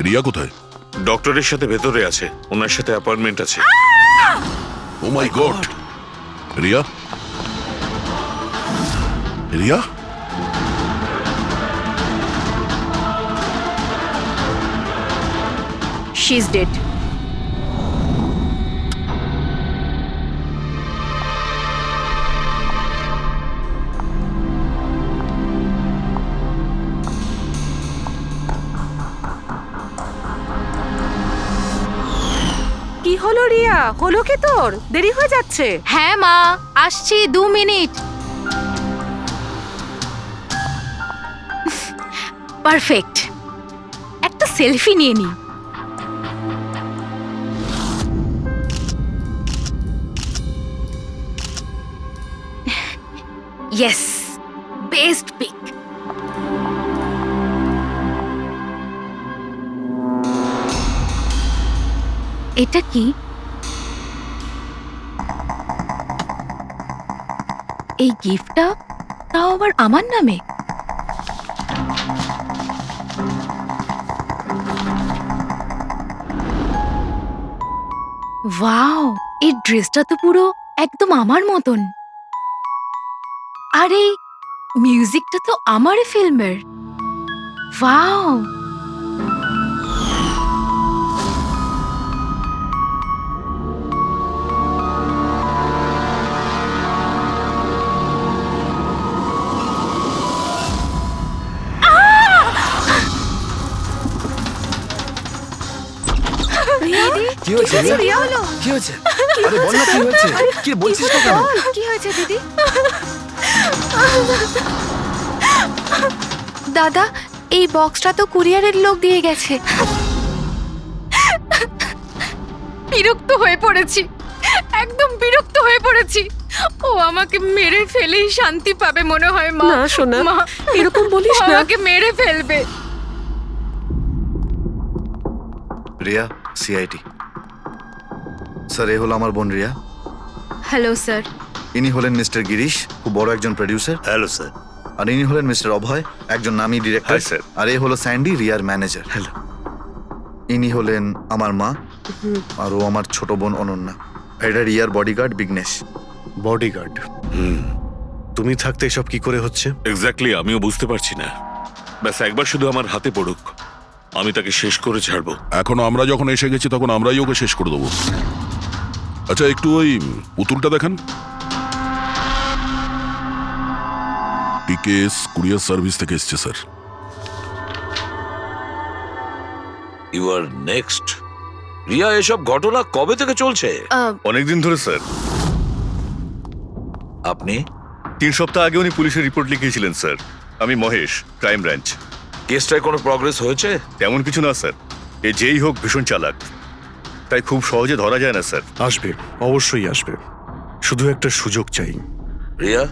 রিয়া কোথায়? ডক্টরের সাথে ভেতরে আছে, ওনার সাথে অ্যাপয়েন্টমেন্ট আছে। Oh my god! Riya, Riya, she is dead. কি হলো রিয়া? হলো কি তোর? দেরি হয়ে যাচ্ছে। হ্যাঁ মা, আসছি 2 মিনিট। পারফেক্ট, একটা সেলফি নিয়ে নি। Yes, best pic. এটা কি? এই গিফটটা তাও আবার আমার নামে। ওয়াও, এই ড্রেসটা তো পুরো একদম আমার মতন। আর এই মিউজিকটা তো আমার ফিল্মের। ওয়াও, কি হয়েছে রিয়া? কি হয়েছে? আরে বল না কি হয়েছে? কি বলছিস না কেন? কি হয়েছে দিদি? দাদা, এই বক্সটা তো কুরিয়ারের লোক দিয়ে গেছে। বিরক্ত হয়ে পড়েছি, একদম বিরক্ত হয়ে পড়েছি। ও আমাকে মেরে ফেলেই শান্তি পাবে মনে হয় মা। না সোনা, মা, এরকম বলিস ও না। আমাকে মেরে ফেলবে। রিয়া, সিআইটি। স্যার, এ হলো আমার বোন রিয়া। Hello sir. ইনি হলেন মিস্টার গিরিশ, খুব বড় একজন প্রডিউসার। Hello sir. আর ইনি হলেন মিস্টার অভয়, একজন নামী ডিরেক্টর। Hi, sir. আর এ হলো স্যান্ডি, রিয়ার ম্যানেজার। হ্যালো। ইনি হলেন আমার মা, আর ও আমার ছোট বোন অনন্যা। এটা রিয়ার বডিগার্ড বিঘ্নেশ। বডিগার্ড? তুমি থাকতে এসব কি করে হচ্ছে? এক্স্যাক্টলি, আমিও বুঝতে পারছি না। ব্যাস একবার শুধু আমার হাতে পড়ুক, আমি তাকে শেষ করে ছাড়বো। এখনো আমরা যখন এসে গেছি তখন আমরাই ওকে শেষ করে দেবো। আচ্ছা, একটু ওই পুতুলটা দেখান। টিকেএস কুরিয়ার সার্ভিস থেকে এসছে sir. You are next. Riya, এসব ঘটনা কবে থেকে চলছে? অনেকদিন ধরে স্যার। আপনি 3 সপ্তাহ আগে উনি পুলিশের রিপোর্ট লিখিয়েছিলেন স্যার। আমি মহেশ, ক্রাইম ব্রাঞ্চ। কেসটায় কোনো প্রগ্রেস হয়েছে? তেমন কিছু না স্যার। এ যেই হোক ভীষণ চালাক, তাই খুব সহজে ধরা যায় না স্যার। আসবে, অবশ্যই আসবে, শুধু একটা সুযোগ চাই। রিয়া,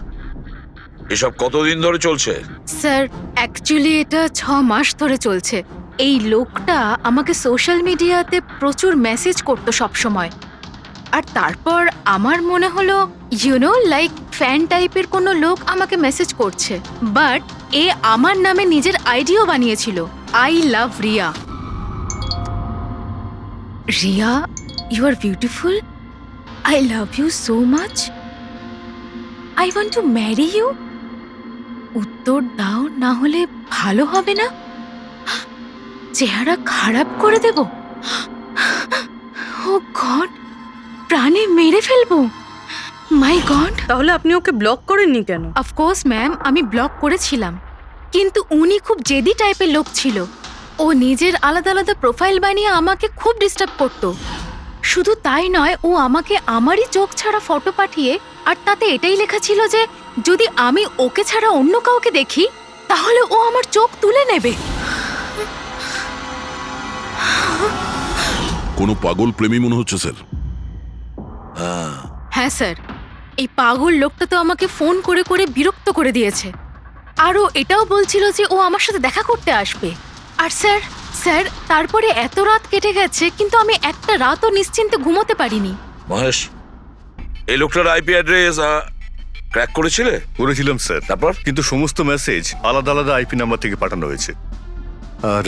এসব কতদিন ধরে চলছে? স্যার, অ্যাকচুয়ালি এটা 6 মাস ধরে চলছে। এই লোকটা আমাকে সোশ্যাল মিডিয়াতে প্রচুর মেসেজ করতো সব সময়। আর তারপর আমার মনে হলো লাইক ফ্যান টাইপের কোনো লোক আমাকে মেসেজ করছে। বাট এ আমার নামে নিজের আইডিও বানিয়েছিল, I love Riya. Riya, you are beautiful, I love you so much, I want to marry you. উত্তর দাও, না হলে ভালো হবে না। চেহারা খারাপ করে দেব। ও গড, প্রাণে মেরে ফেলবো। মাই গড। তাহলে আপনি ওকে ব্লক করেননি কেন? অফকোর্স ম্যাম, আমি ব্লক করেছিলাম, কিন্তু উনি খুব জেদি টাইপের লোক ছিল। ও নিজের আলাদা আলাদা প্রোফাইল বানিয়ে আমাকে খুব ডিস্টার্ব করতো। শুধু তাই নয়, ও আমাকে আমারই চোখ ছাড়া ফটো পাঠিয়ে, আর তাতে এটাই লেখা ছিল যে যদি আমি ওকে ছাড়া অন্য কাউকে দেখি তাহলে ও আমার চোখ তুলে নেবে। কোনো পাগল প্রেমী মনে হচ্ছে স্যার। হ্যাঁ স্যার, এই পাগল লোকটা তো আমাকে ফোন করে করে বিরক্ত করে দিয়েছে। আর ও এটাও বলছিল যে ও আমার সাথে দেখা করতে আসবে। আর স্যার স্যার তারপরে এত রাত কেটে গেছে, কিন্তু আমি একটা রাতও নিশ্চিন্তে ঘুমোতে পারিনি। মহেশ, এই লোকটার আইপি অ্যাড্রেস ক্র্যাক করেছিলে? করেছিলাম স্যার, তারপর? কিন্তু সমস্ত মেসেজ আলাদা আলাদা আইপি নাম্বার থেকে পাঠানো হয়েছে। আর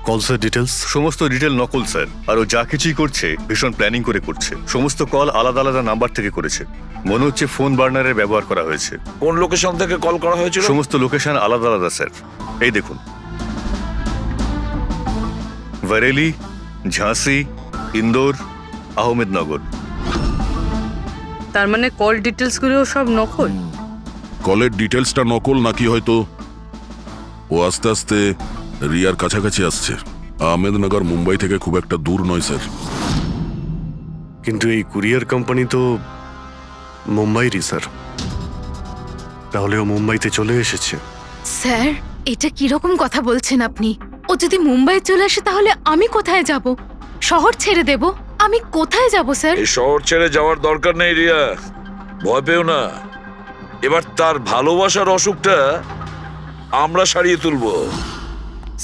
কলসের ডিটেলস? সমস্ত ডিটেল নকল স্যার, আর ও যা কিছুই করছে ভীষণ প্ল্যানিং করে করছে। সমস্ত কল আলাদা আলাদা নাম্বার থেকে করেছে। মনে হচ্ছে ফোন বার্নারের ব্যবহার করা হয়েছে। কোন লোকেশন থেকে কল করা হয়েছিল? সমস্ত লোকেশন আলাদা আলাদা স্যার। এই দেখুন, বরেলি, ঝাঁসি, ইন্দোর, আহমেদনগর। তার মানে কল ডিটেলস গুলো সব নকল। কলের ডিটেলসটা নকল নাকি হয়তো ও আস্তে আস্তে রিয়ার কাছাকাছি আসছে। আহমেদনগর মুম্বাই থেকে খুব একটা দূর নয় স্যার। কিন্তু এই কুরিয়ার কোম্পানি তো মুম্বাইরই স্যার। তাহলে ও মুম্বাইতে চলে এসেছে। স্যার, এটা কিরকম কথা বলছেন আপনি? ও যদি মুম্বাই চলে আসে তাহলে আমি কোথায় যাব? শহর ছেড়ে দেব? আমি কোথায় যাব স্যার? এই শহর ছেড়ে যাওয়ার দরকার নেই রিয়া, ভয় পেও না। এবার তার ভালোবাসার অসুখটা আমরা সারিয়ে তুলবো।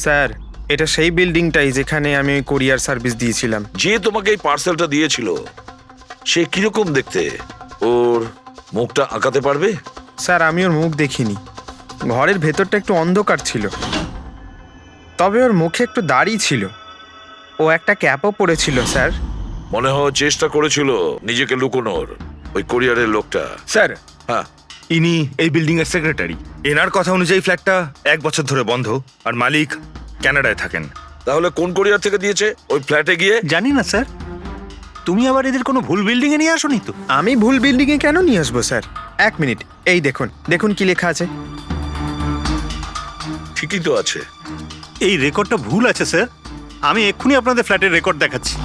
স্যার, এটা সেই বিল্ডিংটাই যেখানে আমি ওই কোরিয়ার সার্ভিস দিয়েছিলাম। যে তোমাকে এই পার্সেলটা দিয়েছিল সে কিরকম দেখতে? ওর মুখটা আঁকাতে পারবে? স্যার, আমি ওর মুখ দেখিনি। ঘরের ভেতরটা একটু অন্ধকার ছিল, তবে ওর মুখে একটু দাড়ি ছিল। ও একটা ক্যাপও পরেছিল স্যার। মনে হয় চেষ্টা করেছিল নিজেকে লুকোনোর, ওই কোরিয়ারের লোকটা। স্যার, হ্যাঁ, ইনি এই বিল্ডিং এর সেক্রেটারি। এনার কথা অনুযায়ী ফ্ল্যাটটা 1 বছর ধরে বন্ধ, আর মালিক কানাডায় থাকেন। তাহলে কোন কোরিয়ার থেকে দিয়েছে? ওই ফ্ল্যাটে গিয়ে? জানি না স্যার। তুমি আবার এদের কোনো ভুল বিল্ডিং এ নিয়ে আসোনি তো? আমি ভুল বিল্ডিংয়ে কেন নিয়ে আসবো স্যার? 1 মিনিট, এই দেখুন দেখুন কি লেখা আছে। ঠিকই তো আছে। এই রেকর্ডটা ভুল আছে স্যার। আমি এক্ষুনি আপনাদের ফ্ল্যাটের রেকর্ড দেখাচ্ছি।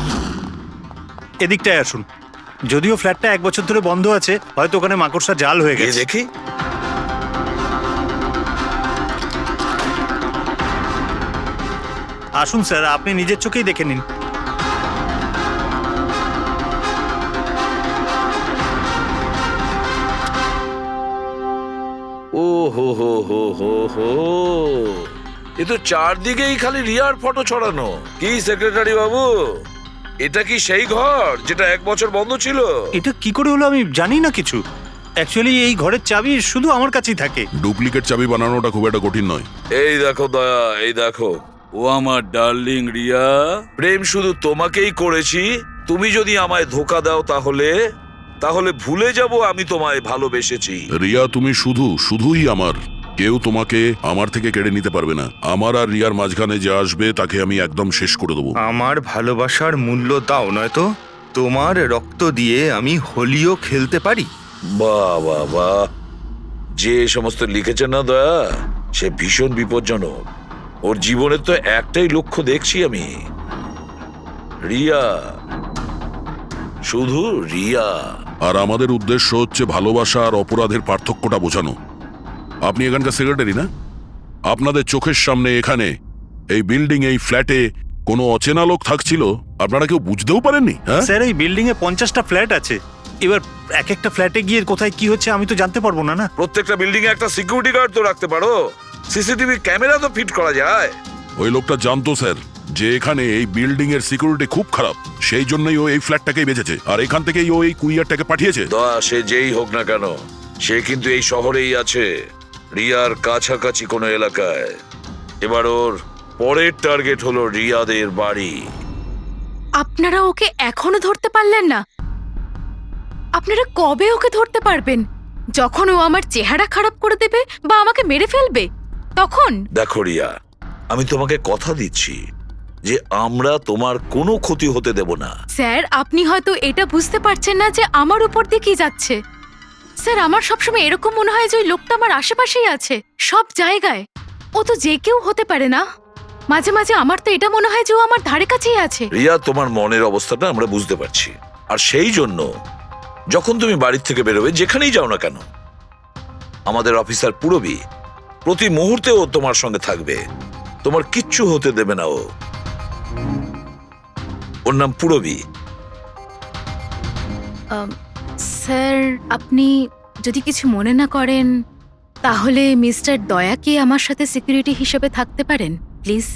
এদিকটায় আসুন। যদিও ফ্ল্যাটটা 1 বছর ধরে বন্ধ আছে, হয়তো ওখানে মাকড়সা জাল হয়ে গিয়ে গেছে। দেখি। আসুন স্যার, আপনি নিজের চোখেই দেখে নিন। ও হো হো হো হো হো, এ তো চারদিকেই খালি রিয়ার ফটো ছড়ানো। কি সেক্রেটারি বাবু, এটা কি সেই ঘর যেটা 1 বছর বন্ধ ছিল? এটা কি করে হলো আমি জানি না কিছু। অ্যাকচুয়ালি এই ঘরের চাবি শুধু আমার কাছেই থাকে। ডুপ্লিকেট চাবি বানানোটা খুব একটা কঠিন নয়। এই দেখো দয়া, এই দেখো, ও আমার ডার্লিং রিয়া, প্রেম শুধু তোমাকেই করেছি। তুমি যদি আমায় ধোকা দাও তাহলে তাহলে ভুলে যাব আমি তোমায় ভালোবেসেছি। রিয়া, তুমি শুধুই আমার। কেউ তোমাকে আমার থেকে কেড়ে নিতে পারবে না। আমার আর রিয়ার মাঝখানে যে আসবে তাকে আমি একদম শেষ করে দেবো। আমার ভালোবাসার মূল্য দাও, নয়তো তোমার রক্ত দিয়ে আমি হোলিও খেলতে পারি। বাহ বাহ বাহ, যে সমস্ত লিখেছে না দয়া, সে ভীষণ বিপজ্জনক। ওর জীবনের তো একটাই লক্ষ্য দেখছি আমি, রিয়া, শুধু রিয়া। আর আমাদের উদ্দেশ্য হচ্ছে ভালোবাসা আর অপরাধের পার্থক্যটা বোঝানো। আপনি এখানকার সেক্রেটারি না? আপনাদের চোখের সামনে এখানে এই বিল্ডিং, এই ফ্ল্যাটে কোনো অচেনা লোক থাকছিল, আপনারা কেউ বুঝতেও পারেননি? হ্যাঁ স্যার, এই বিল্ডিং এ 50টা ফ্ল্যাট আছে। এবার এক একটা ফ্ল্যাটে গিয়ে কোথায় কি হচ্ছে আমি তো জানতে পারবো না। না, প্রত্যেকটা বিল্ডিং এ একটা সিকিউরিটি গার্ড তো রাখতে পারো, সিসিটিভি ক্যামেরা তো ফিট করা যায়। ওই লোকটা জানতো স্যার যে এখানে এই বিল্ডিং এর সিকিউরিটি খুব খারাপ, সেই জন্যই ও এই ফ্ল্যাটটাকেই বেঁচেছে, আর এখান থেকেই ও এই কুরিয়ারটাকে পাঠিয়েছে। দয়া, সে যেই হোক না কেন, সে কিন্তু এই শহরেই আছে, রিয়ার কাছাকাছি কোনো এলাকায়। এবার ওর পরের টার্গেট হলো রিয়াদের বাড়ি। আপনারা ওকে এখনো ধরতে পারলেন না? আপনারা কবে ওকে ধরতে পারবেন? যখন ও আমার চেহারা খারাপ করে দেবে বা আমাকে মেরে ফেলবে তখন? দেখো রিয়া, আমি তোমাকে কথা দিচ্ছি যে আমরা তোমার কোনো ক্ষতি হতে দেব না। স্যার, আপনি হয়তো এটা বুঝতে পারছেন না যে আমার উপর দিয়ে কি যাচ্ছে। স্যার, আমার সবসময় এরকম মনে হয় যে ওই লোকটা আমার আশেপাশেই আছে, সব জায়গায়। ও তো যে কেউ হতে পারে না? মাঝে মাঝে আমার তো এটা মনে হয় যে ও আমার ধারে কাছেই আছে। রিয়া, তোমার মনের অবস্থাটা আমরা বুঝতে পারছি, আর সেই জন্য যখন তুমি বাড়ির থেকে বেরোবে, যেখানেই যাও না কেন, আমাদের অফিসার পুরবী প্রতি মুহূর্তে ও তোমার সঙ্গে থাকবে, তোমার কিচ্ছু হতে দেবে না ও। ওর নাম পুরবী। স্যার, আপনি যদি কিছু মনে না করেন তাহলে মিস্টার দয়াকে আমার সাথে সিকিউরিটি হিসেবে থাকতে পারেন প্লিজ।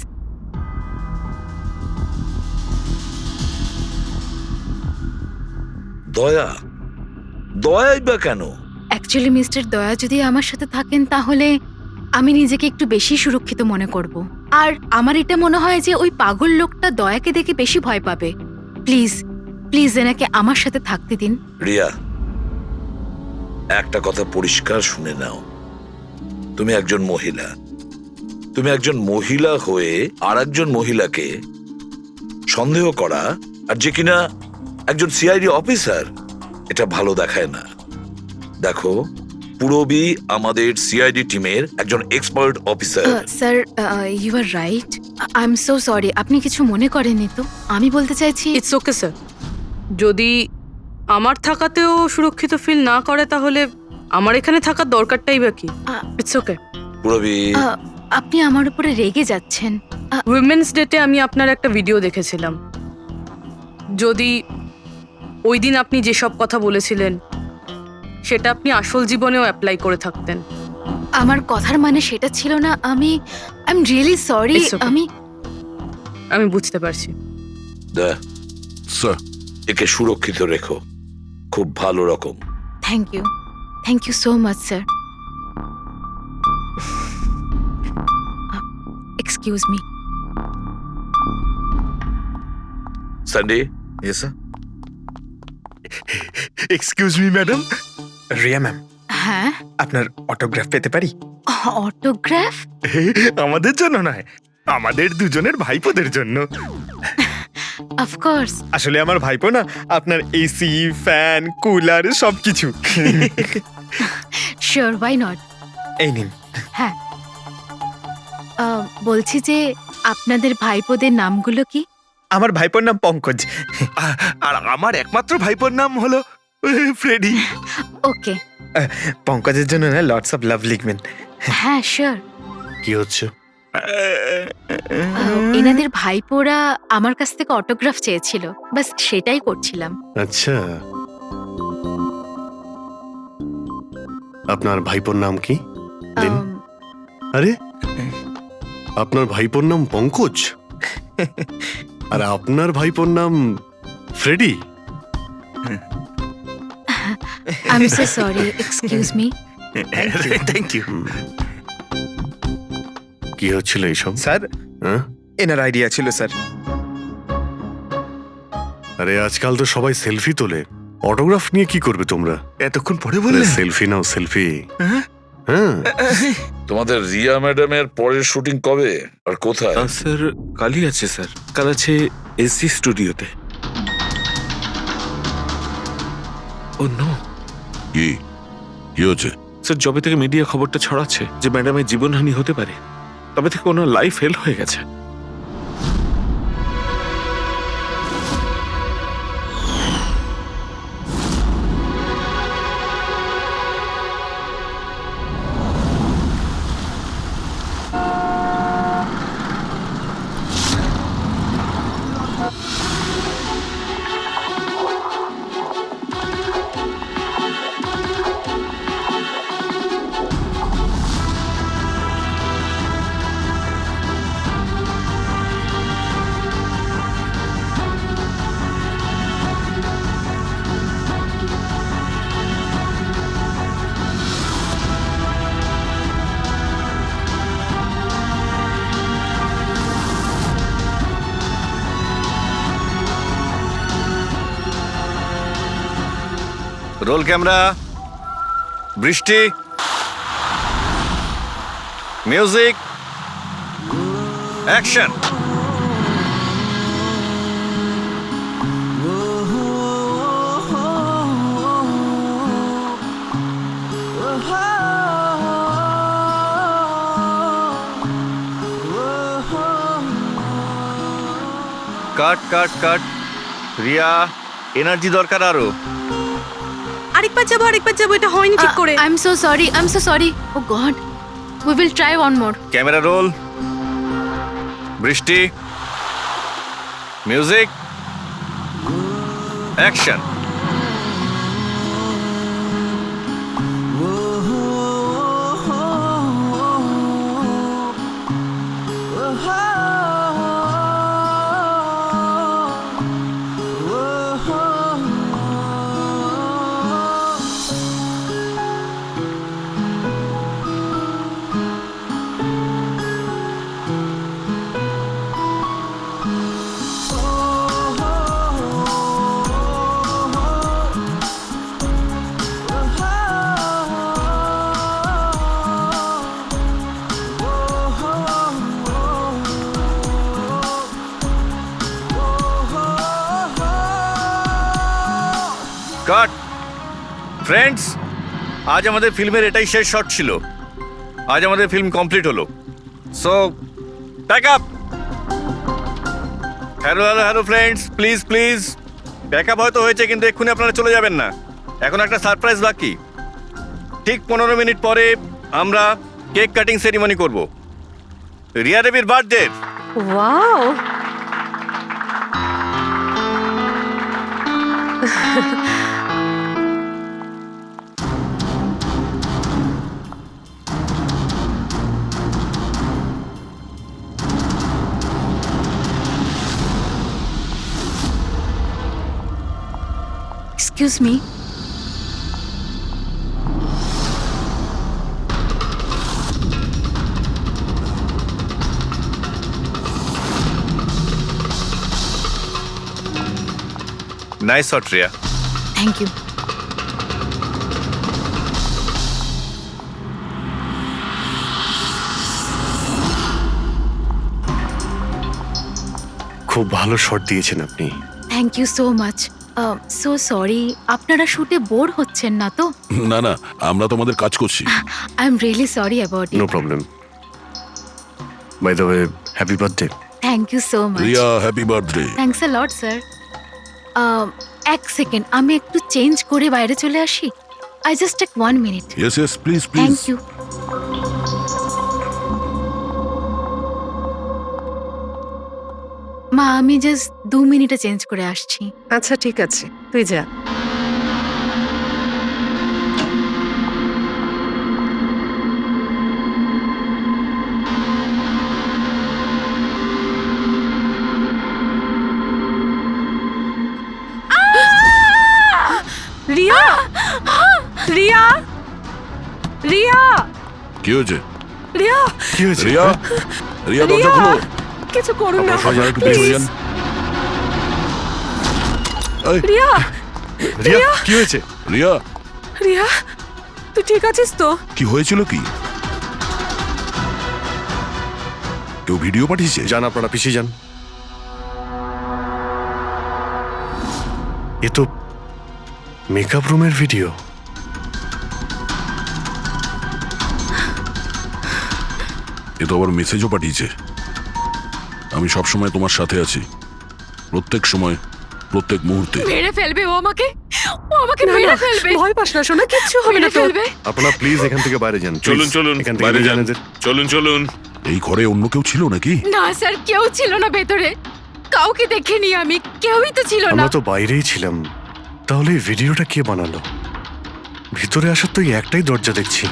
দয়া? দয়াই বা কেন? অ্যাকচুয়ালি মিস্টার দয়া যদি আমার সাথে থাকেন তাহলে আমি নিজেকে একটু বেশি সুরক্ষিত মনে করব। আর আমার এটা মনে হয় যে ওই পাগল লোকটা দয়াকে দেখে বেশি ভয় পাবে। প্লিজ প্লিজ এনাকে আমার সাথে থাকতে দিন। রিয়া, একটা কথা পরিষ্কার শুনে নাও, তুমি একজন মহিলা, তুমি একজন মহিলা হয়ে আর একজন মহিলাকে সন্দেহ করা, আর যে কিনা একজন সিআইডি অফিসার, এটা ভালো দেখায় না। দেখো, পুরবী আমাদের সিআইডি টিমের একজন expert officer. Sir, you are right. I am so sorry. আপনি কিছু মনে করেননি তো? আমি বলতে চাইছি ইটস ওকে স্যার। যদি আমার থাকাতেও সুরক্ষিত ফিল না করে তাহলে আমার এখানে থাকার দরকারটাই বা কি? It's okay. পুরবী, আপনি আমার উপরে রেগে যাচ্ছেন। উইমেন্স ডেতে আমি আপনার একটা ভিডিও দেখেছিলাম। যদি ওই দিন আপনি যেসব কথা বলেছিলেন সেটা আপনি আসল জীবনেও অ্যাপ্লাই করে থাকতেন। আমার কথার মানে সেটা ছিল না। I am really sorry. It's okay. আমি বুঝতে পারছি। স্যার, একে সুরক্ষিত রেখো, খুব ভালো রকম। Thank you so much sir. Excuse me. Sunday, yes sir. Excuse me madam, Riya ma'am, হ্যাঁ, আপনার অটোগ্রাফ পেতে পারি? অটোগ্রাফ? আমাদের জন্য নয়, আমাদের দুজনের ভাইপোদের জন্য। অফকোর্স। আসলে আমার ভাইপো না আপনার এসি, ফ্যান, কুলার সবকিছু। Sure, why not. এই নিন। হ্যাঁ, বলছি যে আপনাদের ভাইপোদের নামগুলো কি? আমার ভাইপোর নাম পঙ্কজ। আর আমার একমাত্র ভাইপোর নাম হলো ফ্রেডি। ওকে। পঙ্কজের জন্য না লটস অফ লাভ লিখবেন। হ্যাঁ, শিওর। কি হচ্ছে? এনাদের ভাইপোরা আমার কাছ থেকে অটোগ্রাফ চেয়েছিল, বাস সেটাই করছিলাম। আচ্ছা, আপনার ভাইপোর নাম কি? দিন। আরে, আপনার ভাইপোর নাম পঙ্কজ আর আপনার ভাইপোর নাম Freddy? I am so sorry, excuse me. Thank you. কি হচ্ছিল এইসব? স্যার, হ্যাঁ? এনার আইডিয়া ছিল স্যার। আরে আজকাল তো সবাই সেলফি তোলে, অটোগ্রাফ নিয়ে কি করবে তোমরা? এতক্ষণ পরে বললে? সেলফি নাও, সেলফি। হ্যাঁ? হ্যাঁ, তোমাদের রিয়া ম্যাডামের পরের শুটিং কবে আর কোথায়? স্যার, কালই আছে স্যার, কাল আছে এসি স্টুডিওতে। ও নো কি কি হচ্ছে? স্যার, যবে থেকে মিডিয়া খবরটা ছড়াচ্ছে যে ম্যাডামের জীবনহানি হতে পারে, তবে থেকে ওনার লাইফ ফেল হয়ে গেছে। রোল ক্যামেরা, বৃষ্টি, music, action. Cut cut cut. Riya, energy দরকার আরো। আরেকবার যাবো, এটা হয়নি ঠিক করে। I am so sorry. Oh God, we will try one more. Camera roll, বৃষ্টি, মিউজিক, অ্যাকশন। কাট ফ্রেন্ডস, আজ আমাদের ফিল্মের এটাই শেষ শট ছিল। আজ আমাদের ফিল্ম কমপ্লিট হলো। So pack up. Hello hello hello friends, please please pack up হয়তো হয়েছে, কিন্তু এক্ষুনি আপনারা চলে যাবেন না। এখন একটা সারপ্রাইজ বাকি। ঠিক 15 মিনিট পরে আমরা কেক কাটিং সেরিমনি করব রিয়া দেবীর birthday. Wow, excuse me, nice shot Riya. Thank you. খুব ভালো শট দিয়েছেন আপনি। Thank you so much. So sorry, আপনারা শুটে বোর হচ্ছেন না তো? না না, আমরা তোমাদের কাজ করছি। I am really sorry about no it. Problem. By the way, happy birthday. Thank you so much. Riya, happy birthday. Thanks a lot sir. এক সেকেন্ড, আমি একটু চেঞ্জ করে বাইরে চলে আসি। I just take 1 minute. Yes yes, please please. Thank you. মা, আমি just 2 মিনিটে চেঞ্জ করে আসছি। আচ্ছা ঠিক আছে, তুই যা। রিয়া, রিয়া, রিয়া, কি হয়েছে? রিয়া, কি হয়েছে? রিয়া, রিয়া দরজা খুলো। কিছু করুন না, আপনারা সবাই একটু বেরিয়ে যান। এই, রিয়া, রিয়া, কি হয়েছে? রিয়া, রিয়া, তুই ঠিক আছিস তো? কি হয়েছিল কি? কেউ ভিডিও পাঠিয়েছে? যান, আপনারা পিছিয়ে যান। এ তো মেকআপ রুমের ভিডিও। এ তো আবার মেসেজও পাঠিয়েছে। আমি সব সময় তোমার সাথে আছি, প্রত্যেক সময়, প্রত্যেক মুহূর্তে। মেরে ফেলবে ও আমাকে, ও আমাকে মেরে ফেলবে। ভয় পাস না সোনা, কিচ্ছু হবে না মেরে তোর। ফেলবে। আপনারা প্লিজ এখান থেকে বাইরে যান। please। চলুন চলুন, এখান থেকে বাইরে বেরিয়ে যান। যান এদের। চলুন চলুন। এই ঘরে অন্য কেউ ছিল নাকি? না স্যার, কেউ ছিল না ভেতরে। কাউকে দেখিনি আমি, কেউই তো ছিল না। আমরা তো বাইরেই ছিলাম। তাহলে এই ভিডিওটা কে বানালো? ভিতরে আসার তো এই একটাই দরজা দেখছি।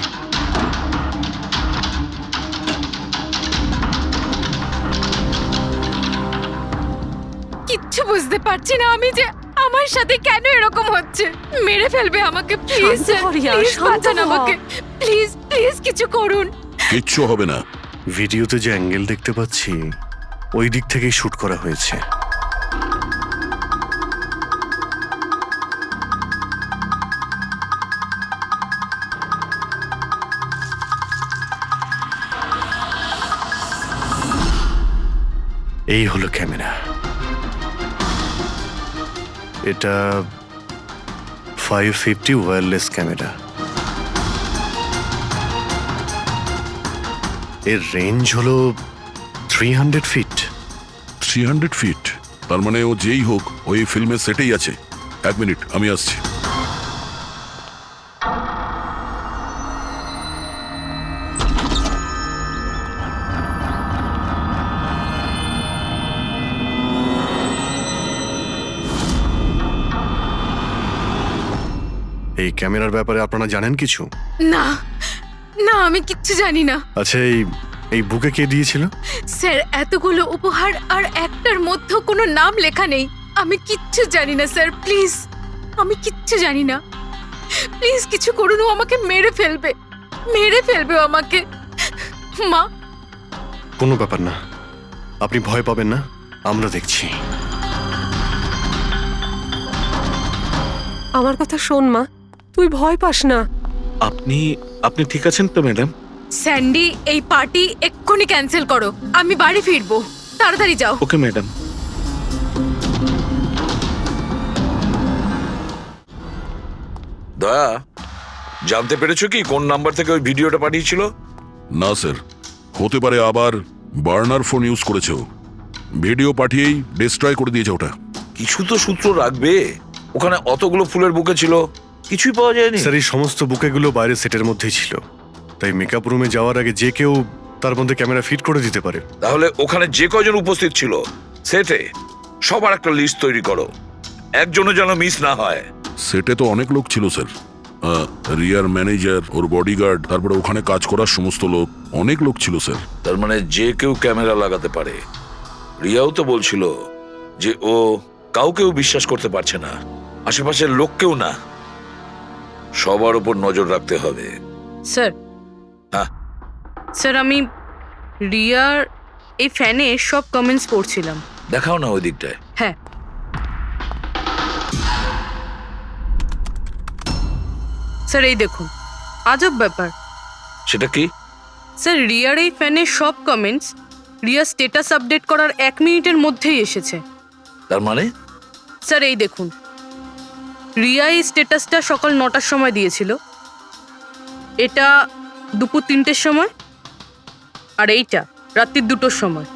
কিচ্ছু বুঝতে পারছি না আমি যে আমার সাথে কেন এরকম হচ্ছে। মেরে ফেলবে আমাকে, প্লিজ শান্ত হ রিয়া, প্লিজ শান্ত বাঁচান হ। আমাকে, প্লিজ প্লিজ কিছু করুন। কিচ্ছু হবে না। ভিডিওতে যে অ্যাঙ্গেল দেখতে পাচ্ছি, ওই দিক থেকেই শুট করা হয়েছে। এই হলো ক্যামেরা। এটা 550 ওয়্যারলেস ক্যামেরা। এর রেঞ্জ হলো 300 ফিট। 300 ফিট? তার মানে ও যেই হোক, ওই ফিল্মের সেটেই আছে। 1 মিনিট, আমি আসছি। এই ক্যামেরার ব্যাপারে আপনারা জানেন কিছু? না না, আমি কিচ্ছু জানি না আচ্ছা, এই বুকে কে দিয়েছিল? স্যার। এতগুলো উপহার আর একটার মধ্যে কোনো নাম লেখা নেই। আমি কিচ্ছু জানি না স্যার, প্লিজ। আমি কিচ্ছু জানি না, প্লিজ কিছু করুন। ও আমাকে মেরে ফেলবে, মেরে ফেলবে ও আমাকে। মা, কোনো ব্যাপার না, আপনি ভয় পাবেন না, আমরা দেখছি। আমার কথা শোন মা, তুই ভয় পাস না। আপনি আপনি ঠিক আছেন তো ম্যাডাম? স্যান্ডি, এই পার্টি এক্ষুনি ক্যান্সেল করো। আমি বাড়ি ফিরবো, তাড়াতাড়ি যাও। Okay madam. দয়া, জানতে পেরেছো কি কোন নাম্বার থেকে ওই ভিডিওটা পাঠিয়েছিল? না স্যার, হতে পারে আবার বার্নার ফোন ইউজ করেছে ও। ভিডিও পাঠিয়েই ডিস্ট্রয় করে দিয়েছে ওটা। কিছু তো সূত্র রাখবে। ওখানে অতগুলো ফুলের বুকে ছিল, কিছুই পাওয়া যায়নি। স্যার এই সমস্ত বুকেগুলো বাইরের সেটের মধ্যেই ছিল, তাই মেকআপ রুমে যাওয়ার আগে যে কেউ তার মধ্যে ক্যামেরা ফিট করে দিতে পারে। তাহলে ওখানে যে কয়জন উপস্থিত ছিল সেটে সবার একটা লিস্ট তৈরি করো, একজনও যেন মিস না হয়। সেটে তো অনেক লোক ছিল স্যার, রিয়ার ম্যানেজার, ওর বডিগার্ড, তারপরে ওখানে কাজ করার সমস্ত লোক, অনেক লোক ছিল স্যার। তার মানে যে কেউ ক্যামেরা লাগাতে পারে। রিয়াও তো বলছিল যে ও কাউকেও বিশ্বাস করতে পারছে না, আশেপাশের লোককেও না। সবার উপর নজর রাখতে হবে। স্যার, হ্যাঁ স্যার আমি রিয়ার এই ফ্যানে সব কমেন্টস পড়ছিলাম। দেখাও না ওই দিকটায়। হ্যাঁ স্যার, এই দেখুন, আজব ব্যাপার। সেটা কি? স্যার, রিয়ার এই ফ্যানের সব কমেন্টস রিয়ার স্ট্যাটাস আপডেট করার 1 মিনিটের মধ্যেই এসেছে। তার মানে? স্যার এই দেখুন, রিয়া এই স্ট্যাটাসটা সকাল 9টার সময় দিয়েছিল, এটা দুপুর 3টের সময়, আর এইটা রাত্রি 2টোর সময়।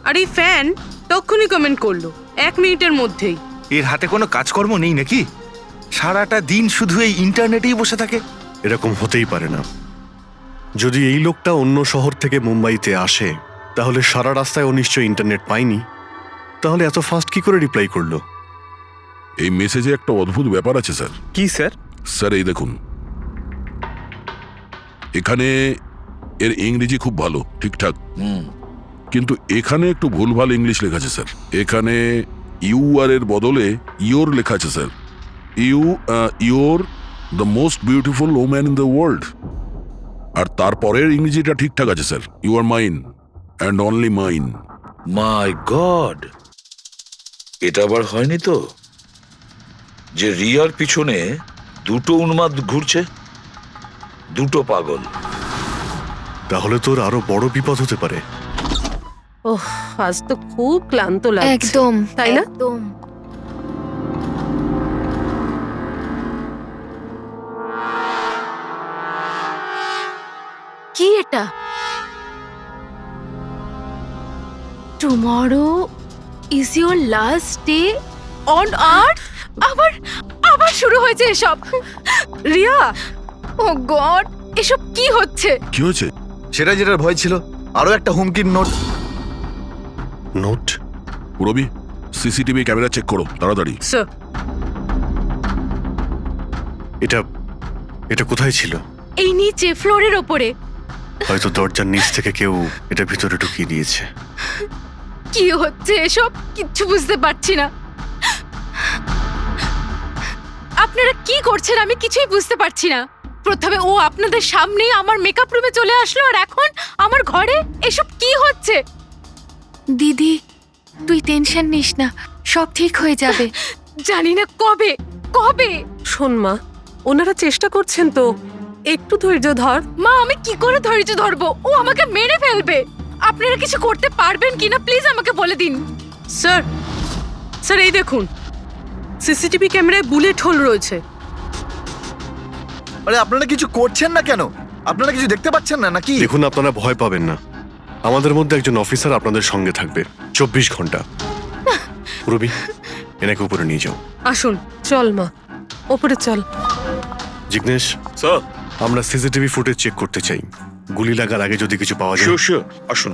আর এই ফ্যান তখনই কমেন্ট করলো 1 মিনিটের মধ্যেই। এর হাতে কোনো কাজকর্ম নেই নাকি? সারাটা দিন শুধু এই ইন্টারনেটেই বসে থাকে। এরকম হতেই পারে না। যদি এই লোকটা অন্য শহর থেকে মুম্বাইতে আসে, তাহলে সারা রাস্তায় ও নিশ্চয়ই ইন্টারনেট পায়নি। তাহলে এত ফাস্ট কি করে রিপ্লাই করলো? এই মেসেজে একটা অদ্ভুত ব্যাপার আছে স্যার। কি স্যার? স্যার এই দেখুন, এখানে এর ইংরেজি খুব ভালো, ঠিকঠাক, কিন্তু এখানে একটু ভুলভাল ইংলিশ লেখা আছে স্যার। এখানে ইউ আর এর বদলে ইয়োর লেখা আছে sir. Your the most beautiful woman in the world. আর তারপরের ইংরেজিটা ঠিকঠাক আছে sir, you are mine and only mine. My god, এটা আবার হয়নি তো যে রিয়ার পিছনে দুটো উন্মাদ ঘুরছে, দুটো পাগল। তাহলে তোর আরো বড় বিপদ হতে পারে। ওহ, আজ তো খুব ক্লান্ত লাগছে। একদম, তাই না? একদম। কি এটা? Tomorrow is your last day on earth? আবার আবার শুরু হয়েছে এসব। রিয়া, ও গড, এসব কি হচ্ছে? কি হয়েছে? সেটা যেটার ভয় ছিল, আরো একটা হুমকির note. Note? Purabi, CCTV camera check করো তাড়াতাড়ি। স্যার, এটা এটা কোথায় ছিল? এই নিচে ফ্লোরের ওপরে। হয়তো দরজার নিচ থেকে কেউ এটা ভিতরে ঢুকিয়ে দিয়েছে। কি হচ্ছে এসব? কিচ্ছু বুঝতে পারছি না। আপনারা কি করছেন আমি কিছুই বুঝতে পারছি না। প্রথমে ও আপনাদের সামনেই আমার মেকআপ রুমে চলে আসলো, আর এখন আমার ঘরে এসব কি হচ্ছে? দিদি, তুই টেনশন নিস না, সব ঠিক হয়ে যাবে। জানি না কবে কবে। শোন মা, ওনারা চেষ্টা করছেন তো, একটু ধৈর্য ধর। মা, আমি কি করে ধৈর্য ধরবো? ও আমাকে মেরে ফেলবে। আপনারা কিছু করতে পারবেন কিনা প্লিজ আমাকে বলে দিন। স্যার, স্যার এই দেখুন, সিসিটিভি ক্যামেরায় বুলেট হোল রয়েছে। আরে আপনারা কিছু করছেন না কেন? আপনারা কিছু দেখতে পাচ্ছেন না নাকি? দেখুন, আপনারা ভয় পাবেন না। আমাদের মধ্যে একজন অফিসার আপনাদের সঙ্গে থাকবে 24 ঘন্টা। রবি, এনাকে উপরে নিয়ে যাও। আসুন। চল মা, ওপরে চল। জিগ্নেশ, স্যার, আমরা সিসিটিভি ফুটেজ চেক করতে চাই। গুলি লাগার আগে যদি কিছু পাওয়া যায়। শিওর শিওর, আসুন।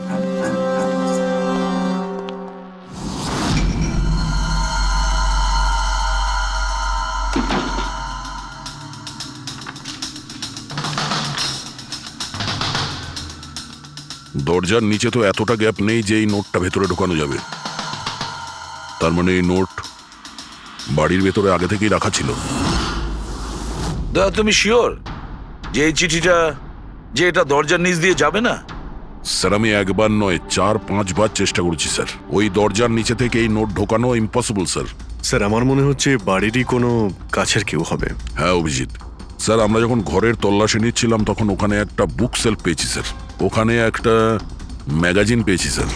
দরজার নিচে তো এতটা গ্যাপ নেই যে এই নোটটা ভেতরে ঢোকানো যাবে। তার মানে এই নোট বাড়ির ভেতরে আগে থেকেই রাখা ছিল। দয়া, তুমি শিওর যে এই চিঠিটা যে এটা দরজার নিচ দিয়ে যাবে না? স্যার, আমি একবার নয় 4-5 বার চেষ্টা করেছি স্যার। ওই দরজার নিচে থেকে এই নোট ঢোকানো ইম্পসিবল স্যার। স্যার, আমার মনে হচ্ছে বাড়িরই কোনো কাছের কেউ হবে। হ্যাঁ অভিজিৎ স্যার, আমরা যখন ঘরের তল্লাশি নিচ্ছিলাম তখন ওখানে একটা বুক সেলফ পেয়েছি স্যার। ওখানে একটা ম্যাগাজিন পেয়েছি স্যার।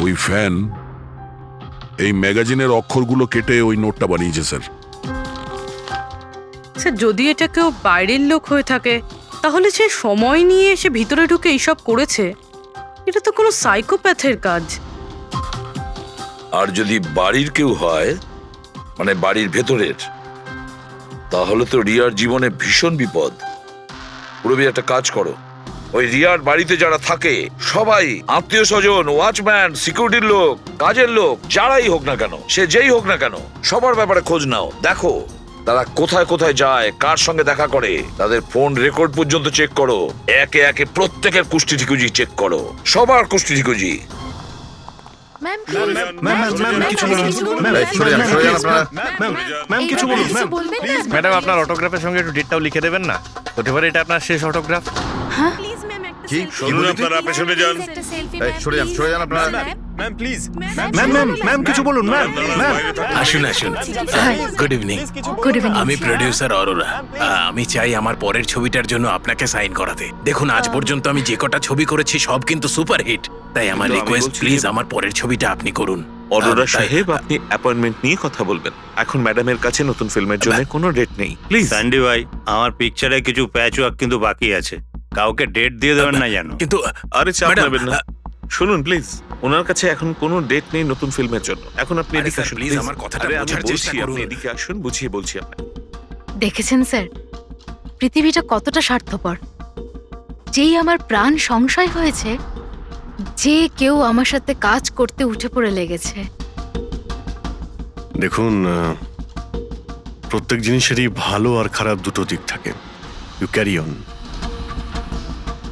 ওই ফ্যান এই ম্যাগাজিনের অক্ষরগুলো কেটে ওই নোটটা বানিয়েছে স্যার। স্যার যদি এটা কেউ বাইরের লোক হয়ে থাকে তাহলে সে সময় নিয়ে এসে ভিতরে ঢুকে এইসব করেছে, এটা তো কোনো সাইকোপ্যাথের কাজ। আর যদি বাড়ির কেউ হয়, মানে বাড়ির ভেতরের, তাহলে তো রিয়ার জীবনে ভীষণ বিপদ। পুরবি একটা কাজ করো, ওই রিয়ার বাড়িতে যারা থাকে সবাই আত্মীয় স্বজন, ওয়াচম্যান, সিকিউরিটির লোক, কাজের লোক, যারাই হোক না কেন, সে যেই হোক না কেন, সবার ব্যাপারে খোঁজ নাও। দেখো তারা কোথায় কোথায় যায়, কার সঙ্গে দেখা করে, তাদের ফোন রেকর্ড পর্যন্ত চেক করো। একে একে প্রত্যেকের কুষ্টি ঠিকুজি চেক করো, সবার কুষ্টি ঠিকুজি। ম্যাম কিছু বলুন ম্যাম। বলবেন না? ম্যাডাম আপনার অটোগ্রাফের সঙ্গে একটু ডেটটাও লিখে দেবেন না? হতে পারে এটা আপনার শেষ অটোগ্রাফ। কি শুনুন, আপনারা পেছনে যান। সরে যান আপনারা। Ma'am please. ম্যাম কিছু বলুন ম্যাম। আসুন আসুন। Good evening. Good evening. আমি প্রডিউসার অরোরা। আমি চাই আমার পরের ছবিটার জন্য আপনাকে সাইন করাতে। দেখুন আজ পর্যন্ত আমি যে কটা ছবি করেছি সব কিন্তু সুপারহিট, তাই আমার কিন্তু আমি রিকোয়েস্ট বলছি প্লিজ যে- আমার পরের ছবিটা আপনি করুন। অরোরা তাই- সাহেব, আপনি অ্যাপয়েন্টমেন্ট নিয়ে কথা বলবেন। এখন ম্যাডামের কাছে নতুন ফিল্মের জন্য কোনো ডেট নেই, প্লিজ। সান্ডি ভাই, আমার পিকচারে কিছু প্যাচ ওয়ার্ক কিন্তু বাকি আছে, কাউকে ডেট দিয়ে দেবেন না জানো। কিন্তু আরে চাপ ম্যাডাম, নেবেন না। শুনুন প্লিজ, ওনার কাছে এখন কোনো ডেট নেই নতুন ফিল্মের জন্য। এখন আপনি আরে এদিকে স্যার, আসুন প্লিজ, প্লিজ। আমার কথাটা আরে আমি বোঝার চেষ্টা বলছি, আপনি করুন। এদিকে আসুন, বুঝিয়ে বলছি আপনাকে। দেখেছেন স্যার, পৃথিবীটা কতটা স্বার্থপর। যেই আমার প্রাণ সংশয় হয়েছে, যে কেউ আমার সাথে কাজ করতে উঠে পড়ে লেগেছে। দেখুন, প্রত্যেক জিনিসেরই ভালো আর খারাপ দুটো দিক থাকে। You carry on.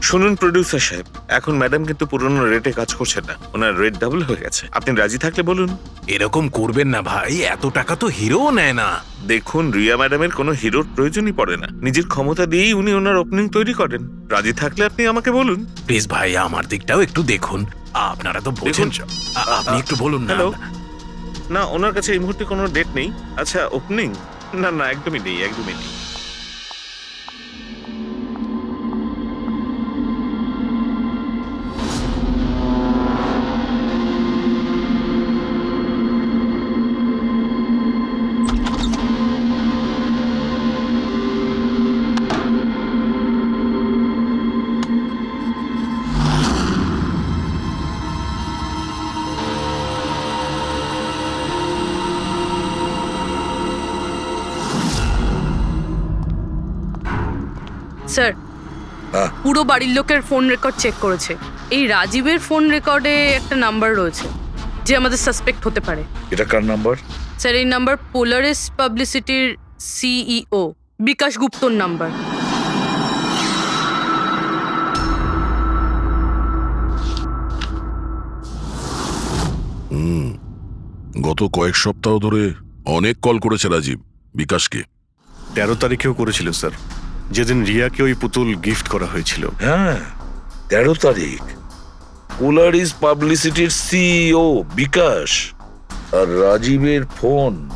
শুনুন প্রডিউসার সাহেব, এখন ম্যাডাম কিন্তু পুরনো রেটে কাজ করছে না, ওনার রেট ডাবল হয়ে গেছে। আপনি রাজি থাকলে বলুন। এরকম করবেন না ভাই, এত টাকা তো হিরোও নেয় না। দেখুন, রিয়া ম্যাডামের কোনো হিরোর প্রয়োজনই পড়ে না, নিজের ক্ষমতা দিয়েই উনি ওনার ওপেনিং তৈরি করেন। রাজি থাকলে আপনি আমাকে বলুন। প্লিজ ভাই, আমার দিকটাও একটু দেখুন। আপনারা তো বোঝেন। দেখুন, আপনি একটু বলুন না। হ্যালো, না ওনার কাছে এই মুহূর্তে কোনো ডেট নেই। আচ্ছা, ওপেনিং? না না, একদমই নেই, একদমই নেই। স্যার হ্যাঁ। পুরো বাড়ির লোকের ফোন রেকর্ড চেক করেছে। এই রাজীবের ফোন রেকর্ডে একটা নাম্বার রয়েছে যে আমাদের সাসপেক্ট হতে পারে। এটা কার নাম্বার? স্যার এই নাম্বার পোলারিস পাবলিসিটির সিইও বিকাশ গুপ্তর নাম্বার। গত কয়েক সপ্তাহ ধরে অনেক কল করেছে রাজীব বিকাশকে। 13 তারিখেও করেছিল স্যার, যেদিন রিয়াকে ওই পুতুল গিফট করা হয়েছিল। হ্যাঁ, 13 তারিখ। পোলারিস পাবলিসিটির সিইও বিকাশ আর রাজীবের ফোন,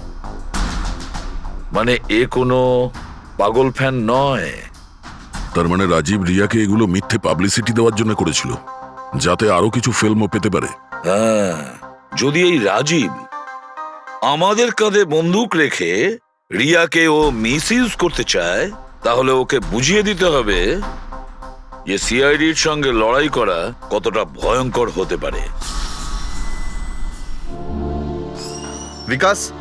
মানে এ কোনো পাগল ফ্যান নয়। তার মানে রাজীব রিয়াকে এগুলো মিথ্যে পাবলিসিটি দেওয়ার জন্য করেছিল, যাতে আরো কিছু ফিল্মও পেতে পারে। হ্যাঁ, যদি এই রাজীব আমাদের কাঁধে বন্দুক রেখে রিয়াকে ও মিসইউজ করতে চায়, তাহলে ওকে বুঝিয়ে দিতে হবে যে সিআইডির সঙ্গে লড়াই করা কতটা ভয়ঙ্কর হতে পারে। বিকাশ,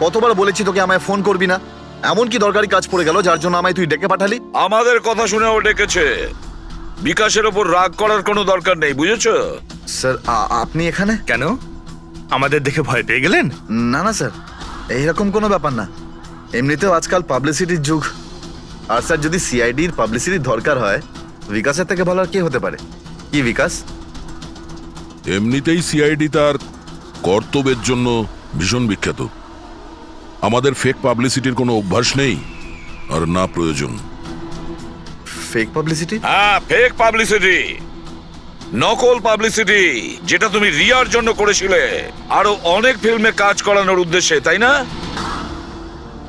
কতবার বলেছি তোকে আমায় ফোন করবি না? এমন কি দরকারি কাজ পড়ে গেল যার জন্য আমায় তুই ডেকে পাঠালি? আমাদের কথা শুনে ও ডেকেছে। বিকাশের ওপর রাগ করার কোনো দরকার নেই, বুঝেছো? স্যার, আপনি এখানে কেন, আমাদের দেখে ভয় পেয়ে গেলেন? না না স্যার, এইরকম কোনো ব্যাপার না। এমনিতেও আজকাল পাবলিসিটির যুগ। আর স্যার, যদি সিআইডির পাবলিসিটির দরকার হয়, বিকাশের থেকে ভালো আর কি হতে পারে? কি বিকাশ? এমনিতেই সিআইডি তার কর্তব্যের জন্য ভীষণ বিখ্যাত। আমাদের ফেক পাবলিসিটির কোনো অভ্যাস নেই, আর না প্রয়োজন। Fake publicity? হ্যাঁ, ফেক পাবলিসিটি, নকল পাবলিসিটি, যেটা তুমি রিয়ার জন্য করেছিলে আরো অনেক ফিল্মে কাজ করানোর উদ্দেশ্যে, তাই না?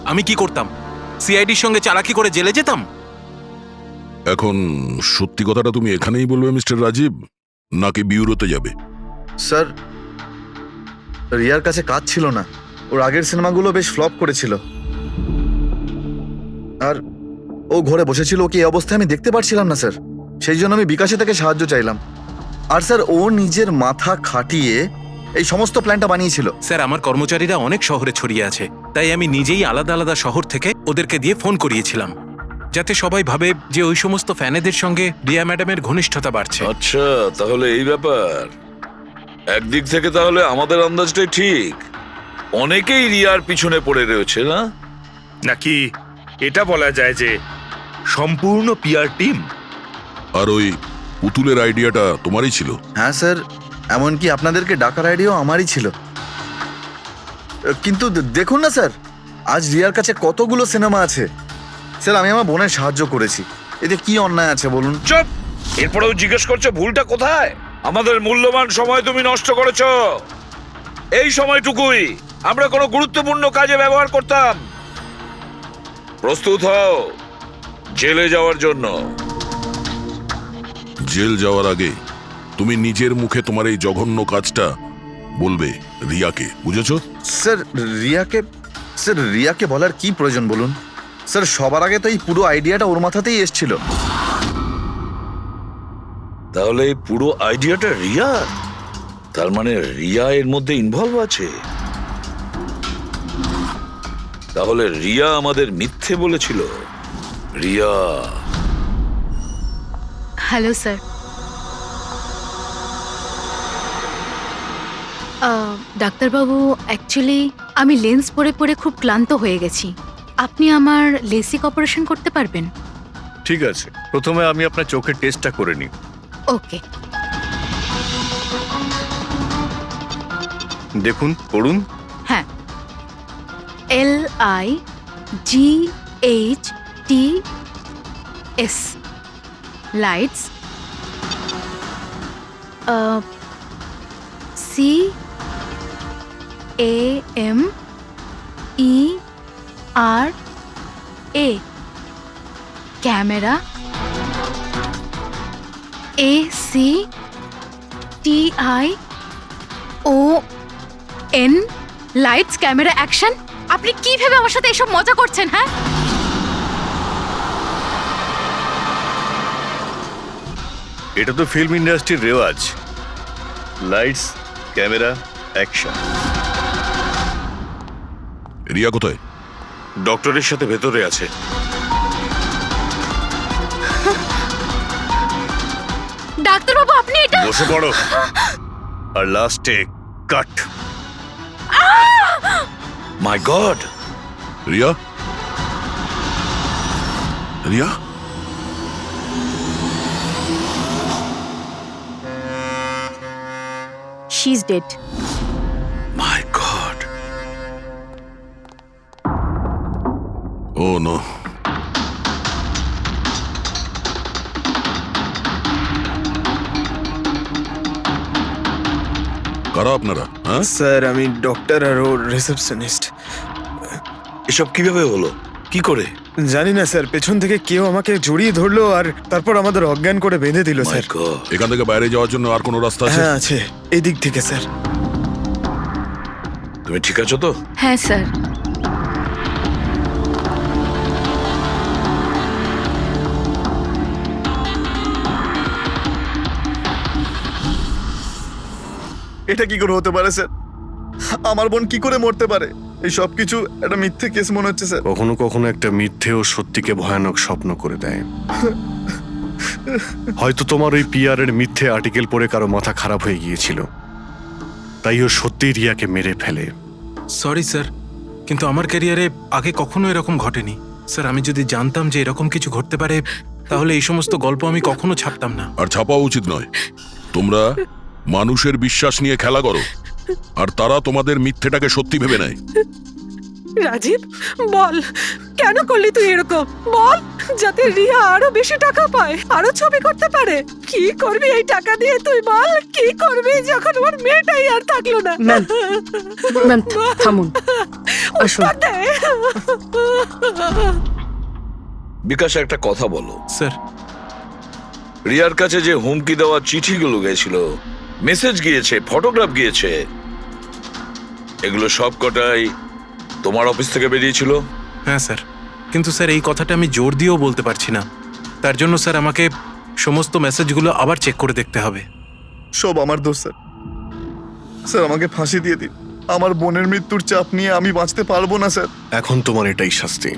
আমি কি করতাম? সিআইডির সঙ্গে চালাকি করে জেলে যেতাম? এখন সত্যি কথাটা তুমি এখানেই বলবে মিস্টার রাজীব, নাকি বিউরোতে যাবে? স্যার, রিয়ার কাছে কাজ ছিল না। ওর আগের সিনেমাগুলো বেশ ফ্লপ করেছিল, আর ও ঘরে বসেছিল। ওকে এই অবস্থায় আমি দেখতে পারছিলাম না স্যার, সেই জন্য আমি বিকাশে থেকে সাহায্য চাইলাম। আর স্যার ও নিজের মাথা খাটিয়ে এই সমস্ত প্ল্যানটা বানিয়েছিল। স্যার আমার কর্মচারীরা অনেক শহরে ছড়িয়ে আছে, তাই আমি নিজেই আলাদা আলাদা শহর থেকে ওদেরকে দিয়ে ফোন করিয়েছিলাম, যাতে সবাই ভাবে যে ওই সমস্ত ফ্যানেদের সঙ্গে রিয়া ম্যাডামের ঘনিষ্ঠতা বাড়ছে। আচ্ছা, তাহলে এই ব্যাপার। একদিক থেকে তাহলে আমাদের আন্দাজটাই ঠিক, অনেকেই রিয়ার পিছনে পড়ে রয়েছে না? নাকি এটা বলা যায় যে সম্পূর্ণ পিআর টিম? আর ওই পুতুলের আইডিয়াটা তোমারই ছিল? হ্যাঁ স্যার, এমনকি আপনাদেরকে ডাকার আইডিয়াও আমারই ছিল। কিন্তু দেখুন না স্যার, আজ রিয়ার কাছে কতগুলো সিনেমা আছে। স্যার আমি আমার বোনের সাহায্য করেছি, এতে কি অন্যায় আছে বলুন? চুপ! এরপরেও জিজ্ঞেস করছো ভুলটা কোথায়? আমাদের মূল্যবান সময় তুমি নষ্ট করেছো। এই সময়টুকুই আমরা কোনো গুরুত্বপূর্ণ কাজে ব্যবহার করতাম। প্রস্তুত হও জেলে যাওয়ার জন্য। জেল যাওয়ার আগে তুমি নিজের মুখে তোমার এই জঘন্য কাজটা বলবে রিয়াকে, বুঝেছো? স্যার রিয়াকে বলার কি প্রয়োজন বলুন? স্যার সবার আগে তো এই পুরো আইডিয়াটা ওর মাথাতেই এসেছিল। তাহলে এই পুরো আইডিয়াটা রিয়া? তার মানে রিয়া এর মধ্যে ইনভলভ আছে? তাহলে রিয়া আমাদের মিথ্যে বলেছিল? রিয়া? Hello sir. ডাক্তারবাবু, অ্যাকচুয়ালি আমি লেন্স পরে পরে খুব ক্লান্ত হয়ে গেছি। আপনি আমার লেসিক অপারেশন করতে পারবেন? ঠিক আছে, প্রথমে আমি আপনার চোখের টেস্টটা করে নিই। ওকে। দেখুন, পড়ুন। হ্যাঁ, LIGHTS lights, CAMERA camera, ACTION lights camera action. আপনি কি ভেবে আমার সাথে এসব মজা করছেন? হ্যাঁ, এটা তো ফিল্ম ইন্ডাস্ট্রির রেওয়াজ, লাইটস ক্যামেরা অ্যাকশন। রিয়া কোথায়? ডক্টরের সাথে ভেতরে আছে। ডাক্তারবাবু আপনি এটা বসে পড়ো, আর লাস্টে cut. My god! Riya? Riya? She is dead. My god! Oh no. কারা আপনারা? হ্যাঁ স্যার আমি ডক্টর আর ওর রিসেপশনিস্ট। এসব কিভাবে হলো? কি করে? জানি না স্যার, পেছন থেকে কেউ আমাকে জড়িয়ে ধরলো আর তারপর আমাদের অজ্ঞান করে বেঁধে দিল মাই স্যার। গড! এখান থেকে বাইরে যাওয়ার জন্য আর কোনো রাস্তা আছে? হ্যাঁ আছে, এদিক থেকে স্যার। তুমি ঠিক আছো তো? হ্যাঁ স্যার। এটা কি করে হতে পারে স্যার? আমার বোন কি করে মরতে পারে? এই সব কিছু একটা মিথ্যে কেস মনে হচ্ছে স্যার। কখনো কখনো একটা মিথ্যেও সত্যিকে ভয়ানক স্বপ্ন করে দেয়। হয়তো তোমার ওই পিআর এর মিথ্যে আর্টিকেল পড়ে কারো মাথা খারাপ হয়ে গিয়েছিল, তাই ও সত্যি রিয়াকে মেরে ফেলে। সরি স্যার, কিন্তু আমার ক্যারিয়ারে আগে কখনো এরকম ঘটেনি। স্যার আমি যদি জানতাম যে এরকম কিছু ঘটতে পারে, তাহলে এই সমস্ত গল্প আমি কখনো ছাপতাম না। আর ছাপাও উচিত নয়। তোমরা মানুষের বিশ্বাস নিয়ে খেলা করো, আর তারা তোমাদের মিথ্যেটাকে সত্যি ভেবে নেয়। রাজীব বল, কেন করলি তুই এরকম? বল, যাতে রিয়া আরো বেশি টাকা পায়, আরো ছবি করতে পারে। কি করবি এই টাকা দিয়ে তুই বল? কি করবি যখন ওর মেয়েটাই আর থাকলো না? ম্যাম থামুন, আসুন। উত্তর দে। বিকাশ একটা কথা বলো। স্যার রিয়ার কাছে যে হুমকি দেওয়া চিঠিগুলো গেছিল, মেসেজ গিয়েছে, ফটোগ্রাফ গিয়েছে, এগুলো সব কটাই তোমার অফিস থেকে বেরিয়েছিল? হ্যাঁ স্যার, কিন্তু স্যার এই কথাটা আমি জোর দিয়েও বলতে পারছি না। তার জন্য স্যার আমাকে সমস্ত মেসেজগুলো আবার চেক করে দেখতে হবে। সব আমার দোষ স্যার। স্যার আমাকে ফাঁসি দিয়ে দিন। আমার বোনের মৃত্যুর চাপ নিয়ে আমি বাঁচতে পারবো না স্যার। এখন তোমার এটাই শাস্তি।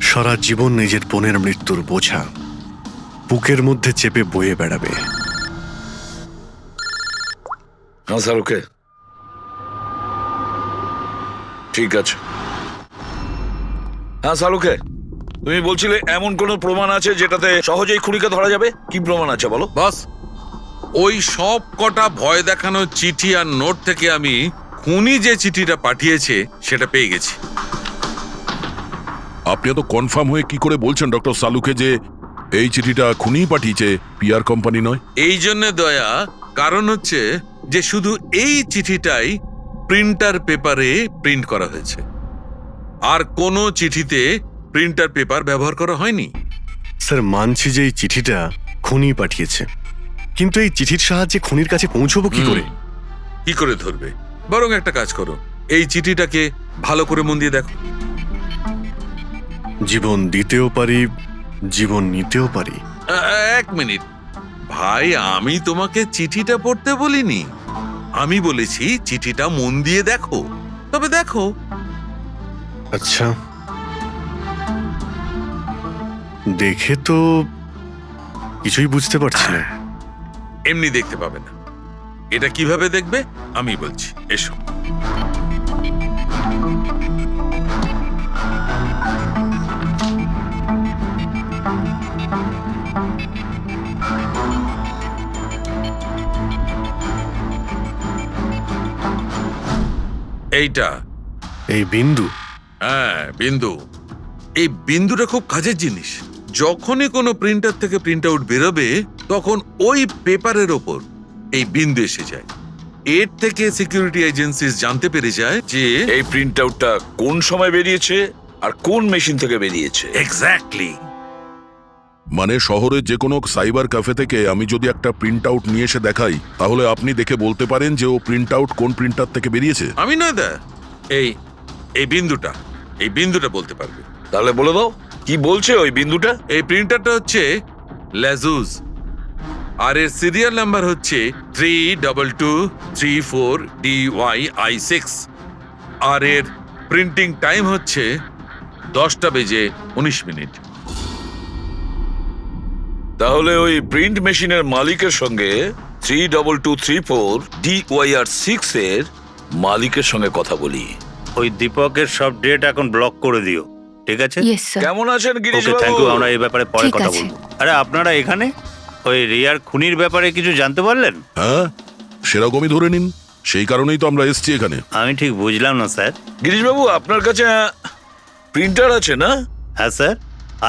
সারা জীবন নিজের বোনের মৃত্যুর বোঝা বুকের মধ্যে চেপে বয়ে বেড়াবে। হ্যাঁ স্যার, ওকে, ঠিক আছে। হ্যাঁ স্যার, ওকে। তুমি বলছিলে এমন কোনো প্রমাণ আছে যেটাতে সহজেই খুনিকে ধরা যাবে? কি প্রমাণ আছে বলো? বাস ওই সব কটা ভয় দেখানো চিঠি আর নোট থেকে আমি খুনি যে চিঠিটা পাঠিয়েছে সেটা পেয়ে গেছি। আপনি এত কনফার্ম হয়ে কি করে বলছেন ডক্টর সালুকে যে এই চিঠিটা খুনি পাঠিয়েছে, পিআর কোম্পানি নয়? এই জন্য দয়া, কারণ হচ্ছে যে শুধু এই চিঠিটাই প্রিন্টার পেপারে প্রিন্ট করা হয়েছে, আর কোনো চিঠিতে প্রিন্টার পেপার ব্যবহার করা হয়নি। স্যার মানছি যে এই চিঠিটা খুনি পাঠিয়েছে, কিন্তু এই চিঠির সাহায্যে খুনির কাছে পৌঁছবো কি করে? কি করে ধরবে? বরং একটা কাজ করো, এই চিঠিটাকে ভালো করে মন দিয়ে দেখো। জীবন দিতেও পারি, জীবন নিতেও পারি। এক মিনিট ভাই, আমি তোমাকে চিঠিটা পড়তে বলিনি, আমি বলেছি চিঠিটা মন দিয়ে দেখো। তবে দেখো। আচ্ছা, দেখে তো কিছুই বুঝতে পারছি না। এমনি দেখতে পাবে না, এটা কিভাবে দেখবে আমি বলছি, এসো। এইটা এই বিন্দু? হ্যাঁ, বিন্দু। এই বিন্দুটা খুব কাজের জিনিস। যখনই কোনো প্রিন্টার থেকে প্রিন্ট আউট বেরোবে তখন ওই পেপারের ওপর এই বিন্দু এসে যায়। এর থেকে সিকিউরিটি এজেন্সিস জানতে পেরে যায় যে এই প্রিন্ট আউটটা কোন সময় বেরিয়েছে আর কোন মেশিন থেকে বেরিয়েছে। এক্স্যাক্টলি। মানে শহরের যে কোনো সাইবার ক্যাফে থেকে আমি যদি একটা প্রিন্ট আউট নিয়ে এসে দেখাই, তাহলে আপনি দেখে বলতে পারেন যে ও প্রিন্ট আউট কোন প্রিন্টার থেকে বেরিয়েছে? আমি নয় দা, এই এই বিন্দুটা বলতে পারবে। তাহলে বলে দাও কি বলছে ওই বিন্দুটা? এই প্রিন্টারটা হচ্ছে লেজুস, আর এর সিরিয়াল নাম্বার হচ্ছে 32234DYI6, আর এর প্রিন্টিং টাইম হচ্ছে 10:19। তাহলে ওই প্রিন্ট মেশিনের মালিকের সঙ্গে 32234DYR6 এর মালিকের সঙ্গে কথা বলি। ওই দীপকের সব ডেট এখন ব্লক করে দিও, ঠিক আছে? Yes sir. কেমন আছেন গিরিশ ওকে, থ্যাংক বাবু? ইউ। আমরা এই ব্যাপারে পরে ঠিক কথা আছে। বলবো। আরে আপনারা এখানে ওই রিয়ার খুনির ব্যাপারে কিছু জানতে পারলেন? হ্যাঁ, সেরকমই ধরে নিন, সেই কারণেই তো আমরা এসছি এখানে। আমি ঠিক বুঝলাম না স্যার। গিরিশ বাবু, আপনার কাছে প্রিন্টার আছে না? হ্যাঁ স্যার,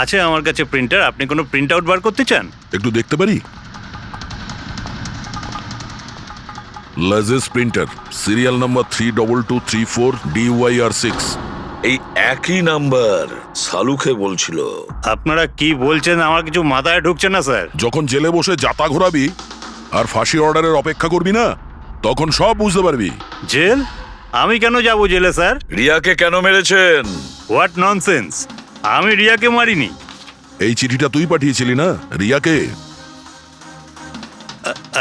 আছে আমার কাছে প্রিন্টার। আপনি কোনো প্রিন্ট আউট বার করতে চান? একটু দেখতে পারি? লেজেস প্রিন্টার, সিরিয়াল নাম্বার 32234DYR6। এই একই নাম্বার সালুকে বলছিল। আপনারা কি বলছেন আমার কিছু মাথায় ঢুকছে না স্যার। যখন জেলে বসে জাতা ঘোরাবি আর ফাঁসি অর্ডারের অপেক্ষা করবি না, তখন সব বুঝতে পারবি। জেল? আমি কেন যাব জেলে স্যার? রিয়াকে কেন মেরেছেন? What nonsense! আমি রিয়াকে মারিনি। এই চিঠিটা তুই পাঠিয়েছিলি না রিয়াকে?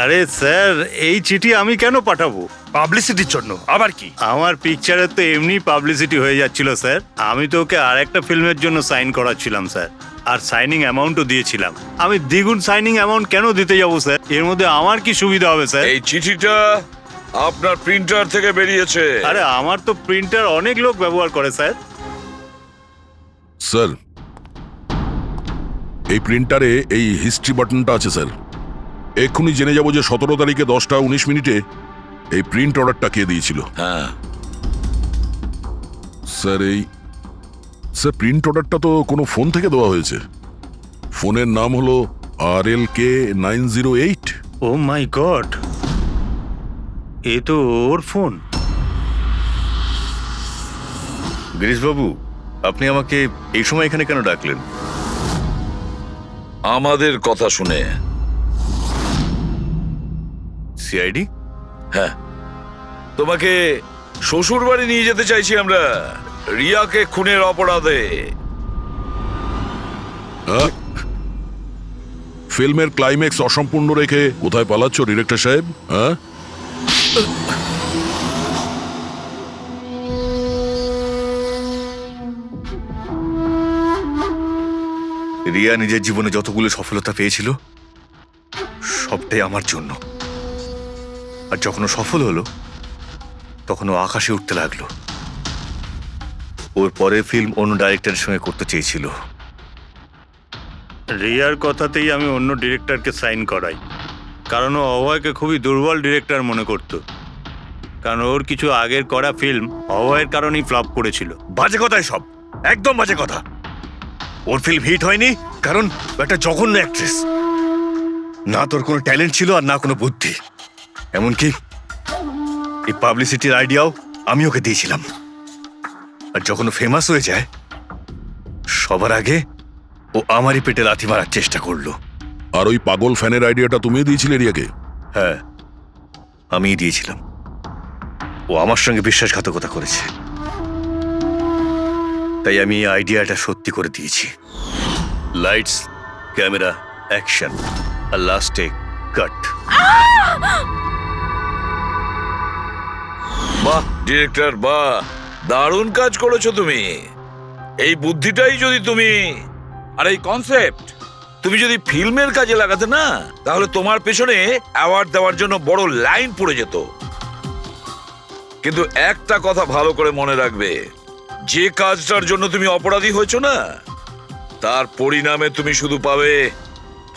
আরে স্যার, এই চিঠি আমি কেন পাঠাবো? পাবলিসিটির জন্য আবার কি? আমার পিকচারের তো এমনি পাবলিসিটি হয়ে যাচ্ছিল স্যার। আমি তো ওকে আর একটা ফিল্মের জন্য সাইন করাচ্ছিলাম স্যার, আর সাইনিং অ্যামাউন্টও দিয়েছিলাম। আমি দ্বিগুণ সাইনিং অ্যামাউন্ট কেন দিতে যাবো স্যার? এর মধ্যে আমার কি সুবিধা হবে স্যার? এই চিঠিটা আপনার প্রিন্টার থেকে বেরিয়েছে। আরে আমার তো প্রিন্টার অনেক লোক ব্যবহার করে স্যার। স্যার, এই প্রিন্টারে এই হিস্ট্রি বাটনটা আছে স্যার। এক্ষুনি জেনে যাব যে 17 তারিখে 10:19 এই প্রিন্ট অর্ডারটা কে দিয়েছিল। হ্যাঁ স্যার, স্যার প্রিন্ট অর্ডারটা তো কোনো ফোন থেকে দেওয়া হয়েছে। ফোনের নাম হলো RLK908। ও মাই গড, এ তো ওর ফোন। গিরিশ বাবু, আপনি আমাকে এই সময় এখানে কেন ডাকলেন? আমাদের কথা শুনে। সিআইডি? হ্যাঁ, তোমাকে শ্বশুর বাড়ি নিয়ে যেতে চাইছি আমরা, রিয়াকে খুনের অপরাধে। হ্যাঁ? ফিল্মের ক্লাইম্যাক্স অসম্পূর্ণ রেখে কোথায় পালাচ্ছ ডিরেক্টর সাহেব? হ্যাঁ, রিয়া নিজের জীবনে যতগুলো সফলতা পেয়েছিল সবটাই আমার জন্য। আর যখন ও সফল হলো তখন ও আকাশে উঠতে লাগলো। ওর পরের ফিল্ম অন্য ডাইরেক্টরের সঙ্গে করতে চেয়েছিল। রিয়ার কথাতেই আমি অন্য ডিরেক্টরকে সাইন করাই, কারণ ও অভয়কে খুবই দুর্বল ডিরেক্টর মনে করত। কারণ ওর কিছু আগের করা ফিল্ম অভয়ের কারণেই ফ্লপ করেছিল। বাজে কথাই সব, একদম বাজে কথা। ওর ফিল্ম হিট হয়নি কারণ ও একটা জঘন্য অ্যাক্ট্রেস। না তোর কোনো ট্যালেন্ট ছিল আর না কোনো বুদ্ধি। এমনকি এই পাবলিসিটির আইডিয়াও আমি ওকে দিয়েছিলাম। আর যখন ও ফেমাস হয়ে যায় সবার আগে ও আমারই পেটে লাথি মারার চেষ্টা করলো। আর ওই পাগল ফ্যানের আইডিয়াটা তুমিই দিয়েছিলে রিয়াকে? হ্যাঁ, আমিই দিয়েছিলাম। ও আমার সঙ্গে বিশ্বাসঘাতকতা করেছে, তাই আমি এই আইডিয়াটা সত্যি করে দিয়েছি। লাইটস, ক্যামেরা, অ্যাকশন, আর লাস্টে কাট। বাহ ডিরেক্টর, বাহ, দারুণ কাজ করেছো তুমি। এই বুদ্ধিটাই যদি তুমি আর এই কনসেপ্ট তুমি যদি ফিল্মের কাজে লাগাতে না, তাহলে তোমার পেছনে অ্যাওয়ার্ড দেওয়ার জন্য বড় লাইন পড়ে যেত। কিন্তু একটা কথা ভালো করে মনে রাখবে, যে কাজটার জন্য তুমি অপরাধী হয়েছো না, তার পরিণামে তুমি শুধু পাবে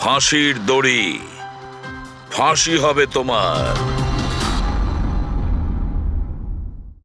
ফাঁসির দড়ি। ফাঁসি হবে তোমার।